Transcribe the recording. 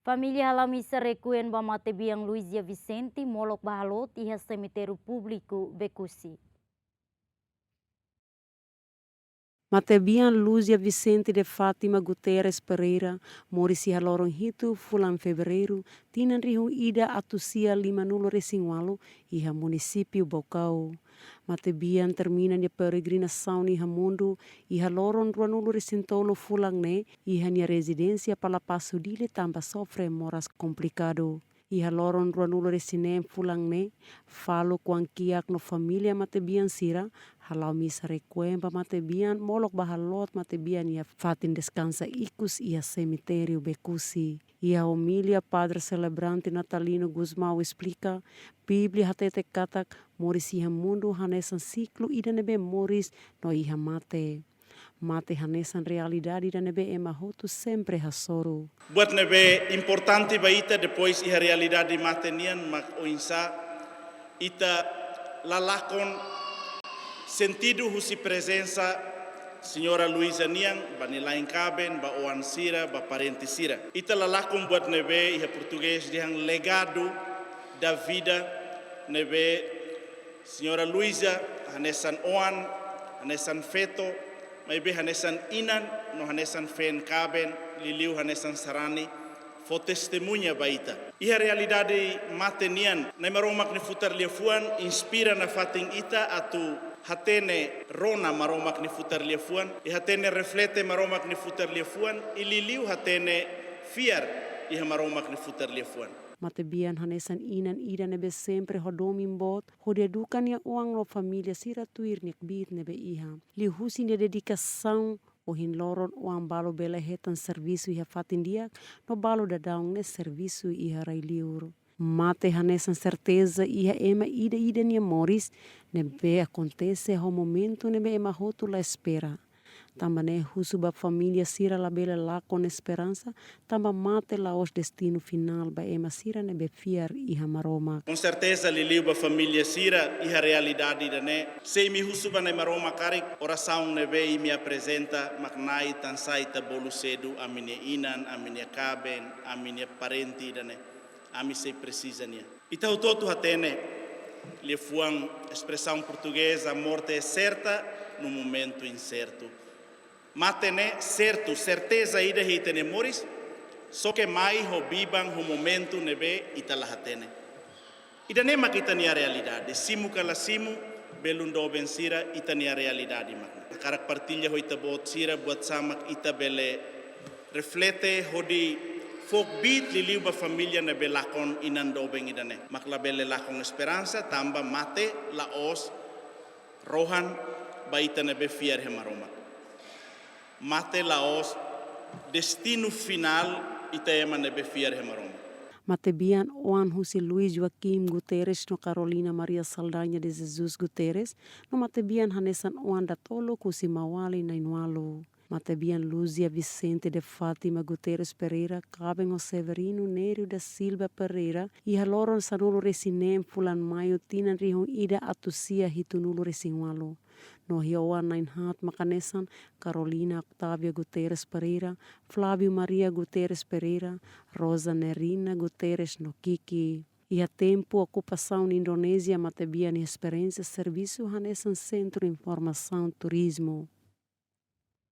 Família Halamisa recuem Bamate Biang Luizia Vicente, Molok Bahalot, e Cemitério Público Becusi. Matebian Luzia Vicente de Fátima Guterres Pereira, morisi haloron hitu fulan fevereiro, tinan rihu ida atusia 5 resingualo, iha município Bocau. Matebian termina de peregrinação iha mundo, iha loron 2 resintolo fulang ne, iha nia residência pala passo dile tamba sofre moras complicado. Iha loron 2 resinem fulang ne, falo kuangkiak no família Matebian sira, halau misa recuemba Matebian, molok bahalot Matebian ia fatin descansa ikus ia cemitério Becusi. Ia homilia Padre Celebrante Natalino Guzmão explica, Bíblia hatete katak, moris iha mundo hanesan ciclo ida nebe moris no iha mate. Mate hanesan realidade da nebe emahotu sempre hasoro. Buat nebe importante baita depois iha realidade matenian mak oinsa ita lalakon sentido husi presença Senhora Luísa Niang, ba nilain caben, ba oan sira, ba parente sira. Ita lalakon buat nebe iha português dihang legado da vida nebe Senhora Luísa hanesan oan, hanesan feto, maybe hanesan inan, no hanesan fen caben, liliu hanesan sarani, fo testemunha baita. Iha realidade matenian, na maromak ni futar liafuan, inspira na fating ita atu hatene rona maromak ni futar liafuan, i hatene reflete maromak ni futar liafuan, i liliu hatene fiar iha maromak ni futar liafuan. Matebian hanesan inan ida nebe sempre hodomin bot, hodedukan ya uang lo família sira tuir nek bit nebe iha. Li husin de dedicação o hin loron uang balo bela hetan serviço iha fatin dia, no balo dadaung ne serviço iha rai liur. Mate hanesan certeza iha ema ida nia moris, nebe acontece ao momento nebe ema hotu la espera. Tamba ne husuba família sira la bela lá com esperança, tamba mate la os destino final ba ema sira nebe fiar iha maroma. Com certeza liliu ba família sira iha realidade da ne. Sei mi husuba na maroma karik, oração nebe i me apresenta maknai tansai ta bolu cedo a minha inan, a minha caben, a minha parente da ne. A mi sei precisa nia. Ita o toto hatene lhe fuang expressão portuguesa, a morte é certa no momento incerto. Matene certo, certeza ida hitene moris, só que mai ho biban ho momento nebe italahatene. Ida ne makita nia realidade, simu kala simu, belundo bensira ita nia realidade makna. Karak partilha ho ita bot sira buat samak ita bele reflete hodi folk bit liliu ba família nebe lakon inando beng idane. Makla bele lakon esperança tamba mate la os rohan ba ita nebe fiar hemaroma. Mate laos destino final ita ema nebe fiar hemaroma. Matebian oan husi Luiz Joaquim Guterres no Carolina Maria Saldanha de Jesus Guterres, no matebian hanesan oan datolo kusi mawali na inualo. Matebian Luzia Vicente de Fátima Guterres Pereira, cabem o Severino Nério da Silva Pereira, e haloron sanulo resinem fulan maio tinan rihon ida atusia hitunulo resinwalo. No hiawan Nainhat Makanesan, Carolina Octavia Guterres Pereira, Flávio Maria Guterres Pereira, Rosa Nerina Guterres no Kiki. E a tempo ocupação na Indonésia Matebian experiência serviço hanesan Centro Informação Turismo.